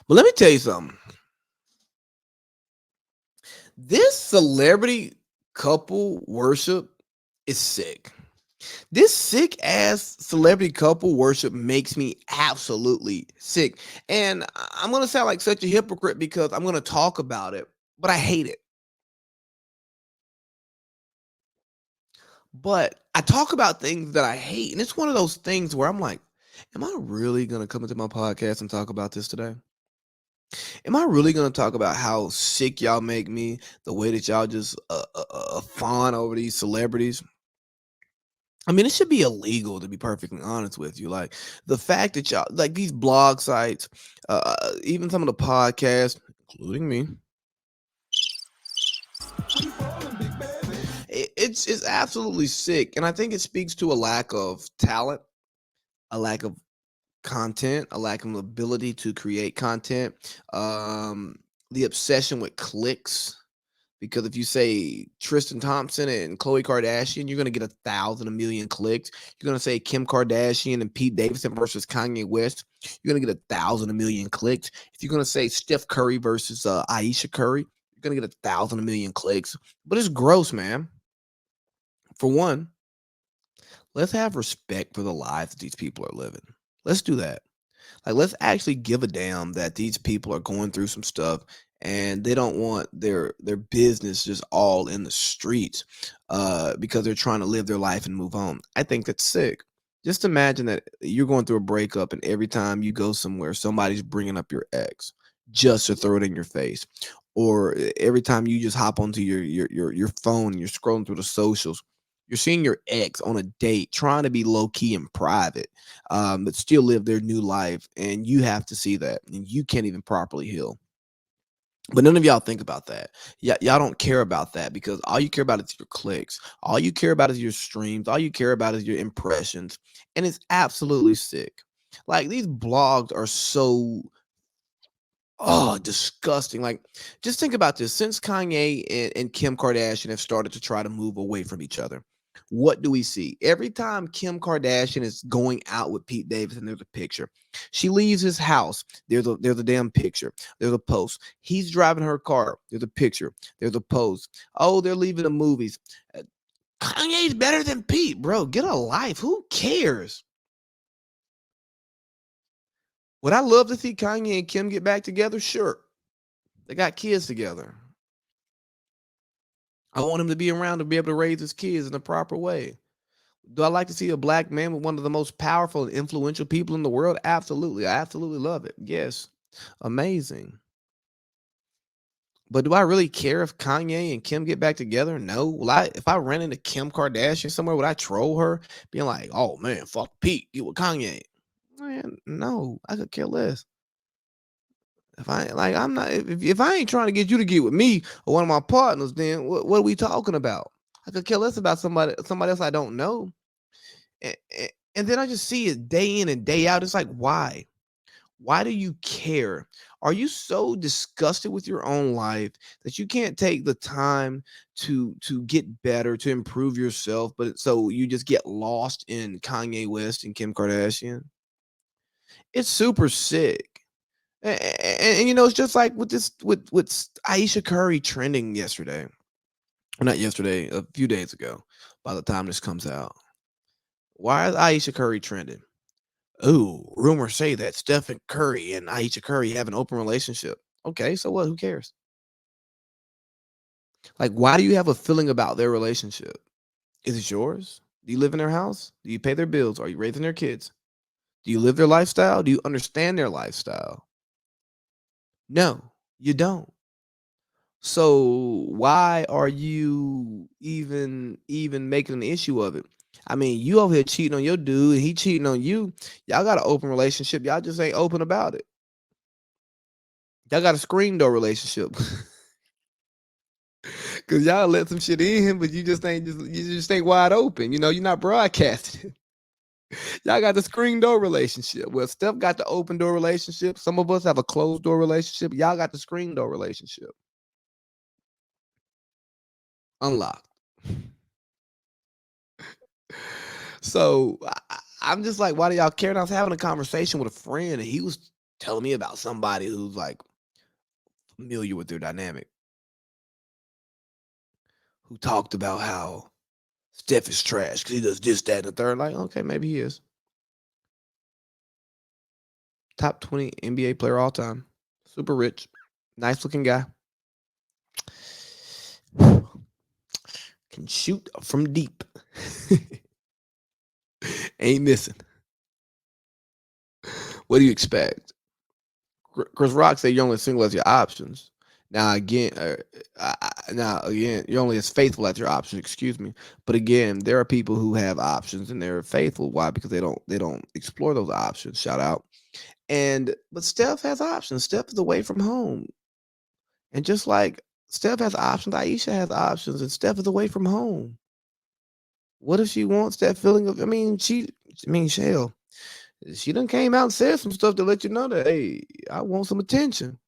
But let me tell you something. This celebrity couple worship is sick. This sick ass celebrity couple worship makes me absolutely sick. And I'm going to sound like such a hypocrite because I'm going to talk about it, but I hate it. But I talk about things that I hate. And it's one of those things where I'm like, am I really going to come into my podcast and talk about this today? Am I really going to talk about how sick y'all make me, the way that y'all just fawn over these celebrities? I mean, it should be illegal to be perfectly honest with you. Like the fact that y'all like these blog sites, even some of the podcasts, including me, it's absolutely sick, and I think it speaks to a lack of talent, a lack of content, a lack of ability to create content, the obsession with clicks. Because if you say Tristan Thompson and Khloe Kardashian, you're gonna get 1,000, a million clicks. You're gonna say Kim Kardashian and Pete Davidson versus Kanye West, you're gonna get 1,000, a million clicks. If you're gonna say Steph Curry versus Ayesha Curry, you're gonna get 1,000, a million clicks. But it's gross, man. For one, let's have respect for the lives that these people are living. Let's do that. Like, let's actually give a damn that these people are going through some stuff and they don't want their business just all in the streets because they're trying to live their life and move on. I think that's sick. Just imagine that you're going through a breakup and every time you go somewhere, somebody's bringing up your ex just to throw it in your face. Or every time you just hop onto your phone and you're scrolling through the socials, you're seeing your ex on a date, trying to be low key and private, but still live their new life. And you have to see that, and you can't even properly heal. But none of y'all think about that. Y'all don't care about that because all you care about is your clicks. All you care about is your streams. All you care about is your impressions. And it's absolutely sick. Like these blogs are so disgusting. Like, just think about this. Since Kanye and Kim Kardashian have started to try to move away from each other, what do we see? Every time Kim Kardashian is going out with Pete Davidson, there's a picture. She leaves his house. There's a damn picture. There's a post. He's driving her car. There's a picture. There's a post. Oh, they're leaving the movies. Kanye's better than Pete, bro. Get a life. Who cares? Would I love to see Kanye and Kim get back together? Sure. They got kids together. I want him to be around to be able to raise his kids in the proper way. Do I like to see a black man with one of the most powerful and influential people in the world? Absolutely. I absolutely love it. Yes. Amazing. But do I really care if Kanye and Kim get back together? No. Will I if I ran into Kim Kardashian somewhere, would I troll her? Being like, oh man, fuck Pete, get with Kanye. Man, no, I could care less. If I like, I'm not. If I ain't trying to get you to get with me or one of my partners, then what are we talking about? I could care less about somebody else I don't know. And then I just see it day in and day out. It's like, why? Why do you care? Are you so disgusted with your own life that you can't take the time to get better, to improve yourself, but so you just get lost in Kanye West and Kim Kardashian? It's super sick. And you know, it's just like with this with Aisha Curry trending yesterday. Or not yesterday, a few days ago, by the time this comes out. Why is Aisha Curry trending? Oh, rumors say that Stephen Curry and Aisha Curry have an open relationship. Okay, so what? Who cares? Like, why do you have a feeling about their relationship? Is it yours? Do you live in their house? Do you pay their bills? Are you raising their kids? Do you live their lifestyle? Do you understand their lifestyle? No, you don't. So why are you even making an issue of it? I mean, you over here cheating on your dude, and he cheating on you. Y'all got an open relationship. Y'all just ain't open about it. Y'all got a screen door relationship. Cause y'all let some shit in, but you just ain't wide open. You know, you're not broadcasting. Y'all got the screen door relationship. Well, Steph got the open door relationship. Some of us have a closed door relationship. Y'all got the screen door relationship. Unlocked. So I'm just like, why do y'all care? And I was having a conversation with a friend, and he was Telling me about somebody who's like familiar with their dynamic, who talked about how Steph is trash because he does this, that, and the third. Like, okay, maybe he is. Top 20 NBA player all time. Super rich. Nice looking guy. Can shoot from deep. Ain't missing. What do you expect? Chris Rock said you're only single as your options. Now again, now again, you're only as faithful as your options. Excuse me, but again, there are people who have options and they're faithful. Why? Because they don't explore those options. Shout out. And but Steph has options. Steph is away from home, and just like Steph has options, Ayesha has options, and Steph is away from home. What if she wants that feeling of? I mean, hell, she done came out and said some stuff to let you know that hey, I want some attention.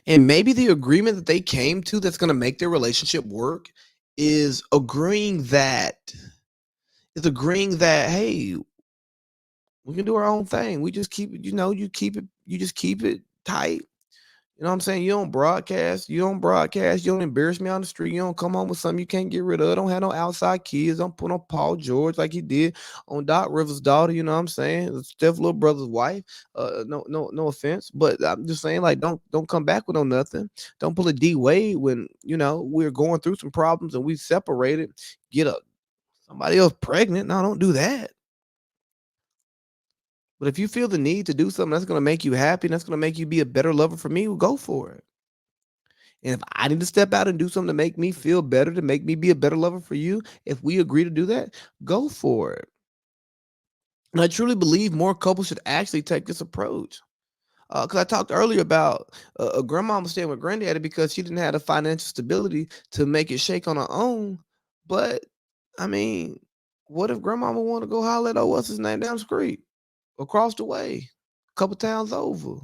And maybe the agreement that they came to that's going to make their relationship work is agreeing that hey, we can do our own thing. We just keep it, you just keep it tight. You know what I'm saying? You don't embarrass me on the street. You don't come home with something you can't get rid of. Don't have no outside kids. Don't put on Paul George like he did on Doc Rivers' daughter. You know what I'm saying? Steph little brother's wife. No offense, but I'm just saying like don't come back with no nothing. Don't pull a D Wade when we're going through some problems and we separated. Get a somebody else pregnant. No, don't do that. But if you feel the need to do something that's gonna make you happy and that's gonna make you be a better lover for me, well, go for it. And if I need to step out and do something to make me feel better, to make me be a better lover for you, if we agree to do that, go for it. And I truly believe more couples should actually take this approach. Because I talked earlier about a grandma was staying with granddaddy because she didn't have the financial stability to make it shake on her own. But I mean, what if grandmama want to go holler at what's his name down the street, across the way, a couple towns over?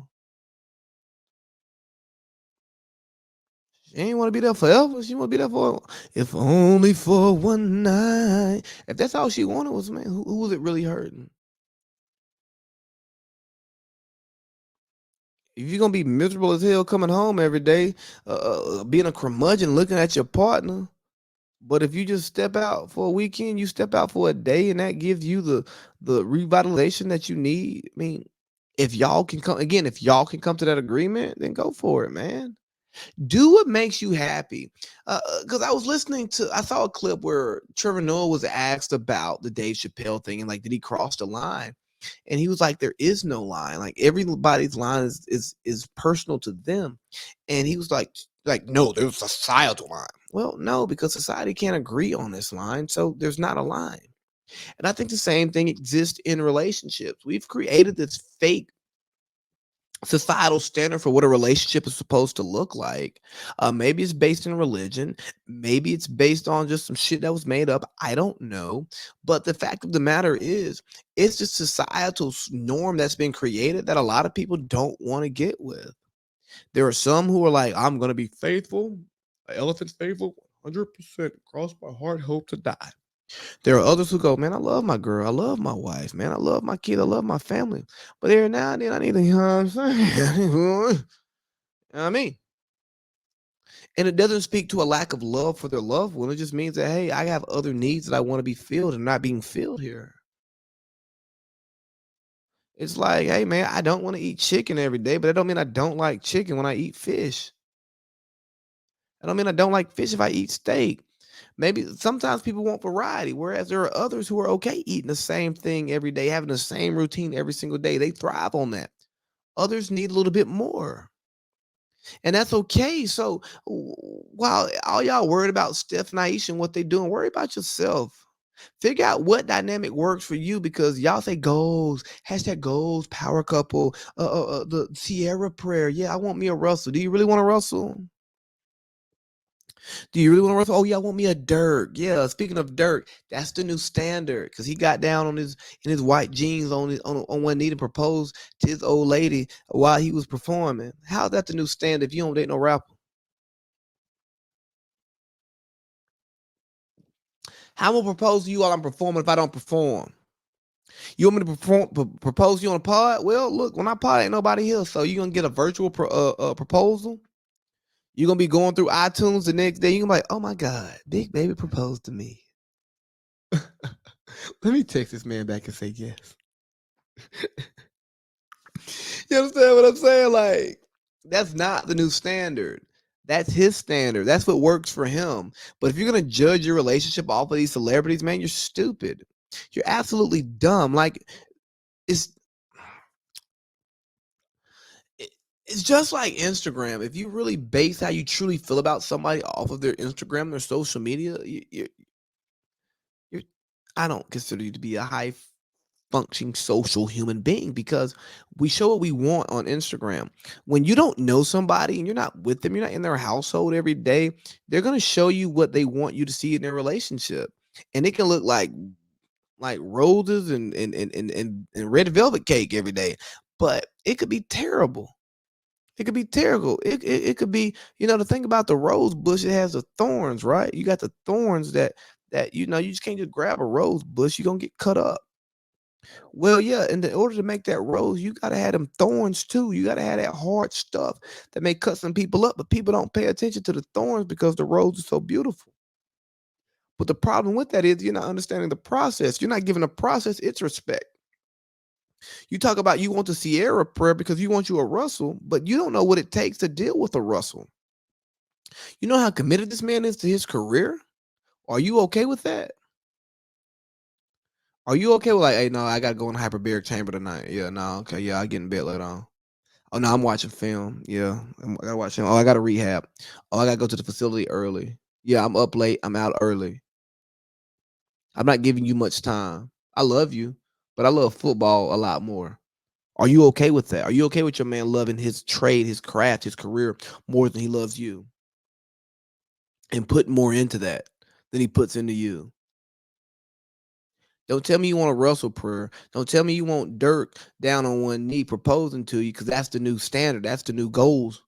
She ain't want to be there forever. She want to be there for if only for one night. If that's all she wanted was man, who was it really hurting? If you're gonna be miserable as hell coming home every day, being a curmudgeon, looking at your partner, but if you just step out for a weekend, you step out for a day, and that gives you the revitalization that you need. I mean, if y'all can come to that agreement, then go for it, man. Do what makes you happy. Because I saw a clip where Trevor Noah was asked about the Dave Chappelle thing and like, did he cross the line? And he was like, there is no line. Like everybody's line is personal to them. And he was like, no, there's a societal line. Well, no, because society can't agree on this line, so there's not a line. And I think the same thing exists in relationships. We've created this fake societal standard for what a relationship is supposed to look like. Maybe it's based in religion. Maybe it's based on just some shit that was made up. I don't know. But the fact of the matter is, it's just societal norm that's been created that a lot of people don't want to get with. There are some who are like, I'm going to be faithful. An elephant's faithful 100%. Cross my heart, hope to die. There are others who go, man, I love my girl. I love my wife, man. I love my kid. I love my family. But every now and then I need to, you know what I'm saying? You know what I mean? And it doesn't speak to a lack of love for their loved one. It just means that, hey, I have other needs that I want to be filled and not being filled here. It's like, hey, man, I don't want to eat chicken every day, but that don't mean I don't like chicken when I eat fish. I don't mean I don't like fish if I eat steak. Maybe sometimes people want variety, whereas there are others who are okay eating the same thing every day, having the same routine every single day. They thrive on that. Others need a little bit more, and that's okay. So while all y'all worried about Steph and Ayesha and what they doing, worry about yourself. Figure out what dynamic works for you because y'all say goals, hashtag goals, power couple, the Ciara prayer. Yeah, I want me a Russell. Do you really want a Russell? Do you really want to Russell? Oh yeah, I want me a Durk. Yeah, speaking of Durk, that's the new standard because he got down on his in his white jeans on one knee to propose to his old lady while he was performing. How's that the new standard if you don't date no rapper? How am I gonna propose to you while I'm performing if I don't perform? You want me to propose you on a pod? Well, look, when I pod, ain't nobody here, so you gonna get a virtual proposal. You're gonna be going through iTunes the next day. You're gonna be like, oh my God, Big Baby proposed to me. Let me text this man back and say yes. You understand what I'm saying? Like, that's not the new standard. That's his standard. That's what works for him. But if you're gonna judge your relationship off of these celebrities, man, you're stupid. You're absolutely dumb. Like, it's it- it's just like Instagram. If you really base how you truly feel about somebody off of their Instagram, their social media, you're I don't consider you to be a high functioning social human being because we show what we want on Instagram. When you don't know somebody and you're not with them, you're not in their household every day, they're going to show you what they want you to see in their relationship. And it can look like roses and red velvet cake every day, but it could be terrible. It could be terrible. It could be, the thing about the rose bush, it has the thorns, right? You got the thorns that you just can't just grab a rose bush, you're gonna get cut up. Well, yeah, and in order to make that rose, you gotta have them thorns too. You gotta have that hard stuff that may cut some people up, but people don't pay attention to the thorns because the rose is so beautiful. But the problem with that is you're not understanding the process. You're not giving the process its respect. You talk about you want the Sierra prayer because you want you a Russell, but you don't know what it takes to deal with a Russell. You know how committed this man is to his career? Are you okay with that? Are you okay with like, hey, no, I gotta go in the hyperbaric chamber tonight? Yeah, no, okay, yeah, I get in bed later on. Oh no, I'm watching film. Yeah, I gotta watch film. Oh, I gotta rehab. Oh, I gotta go to the facility early. Yeah, I'm up late. I'm out early. I'm not giving you much time. I love you, but I love football a lot more. Are you okay with that? Are you okay with your man loving his trade, his craft, his career more than he loves you and putting more into that than he puts into you? Don't tell me you want a Russell prayer. Don't tell me you want Dirk down on one knee proposing to you because that's the new standard. That's the new goals.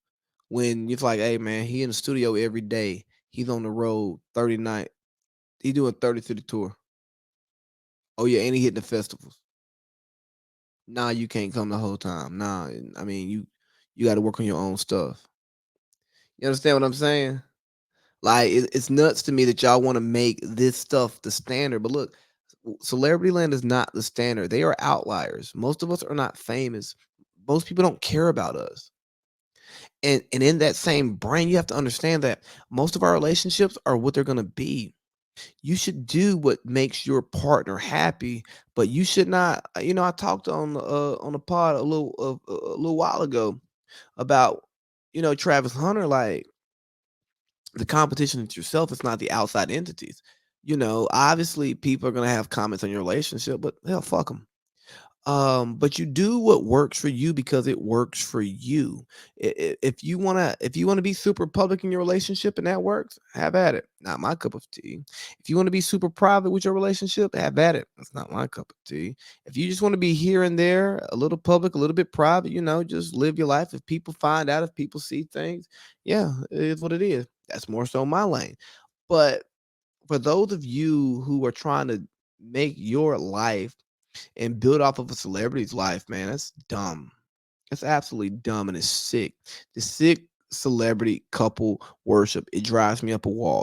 When it's like, hey man, he in the studio every day. He's on the road 30 night. He doing 30 city tour. Oh yeah, and he hitting the festivals. Nah, you can't come the whole time. Nah, I mean you got to work on your own stuff. You understand what I'm saying? Like it's nuts to me that y'all want to make this stuff the standard. But look, celebrity land is not the standard. They are outliers. Most of us are not famous. Most people don't care about us. And in that same brain, you have to understand that most of our relationships are what they're gonna be. You should do what makes your partner happy, but you should not. I talked on the pod a little while ago about Travis Hunter, like the competition is yourself. It's not the outside entities. Obviously, people are gonna have comments on your relationship, but hell, fuck them. But you do what works for you because it works for you. If you wanna be super public in your relationship and that works, have at it. Not my cup of tea. If you wanna be super private with your relationship, have at it. That's not my cup of tea. If you just wanna be here and there, a little public, a little bit private, just live your life. If people find out, if people see things, yeah, it is what it is. That's more so my lane. But for those of you who are trying to make your life and build off of a celebrity's life, man, that's dumb. That's absolutely dumb and it's sick. The sick celebrity couple worship, it drives me up a wall.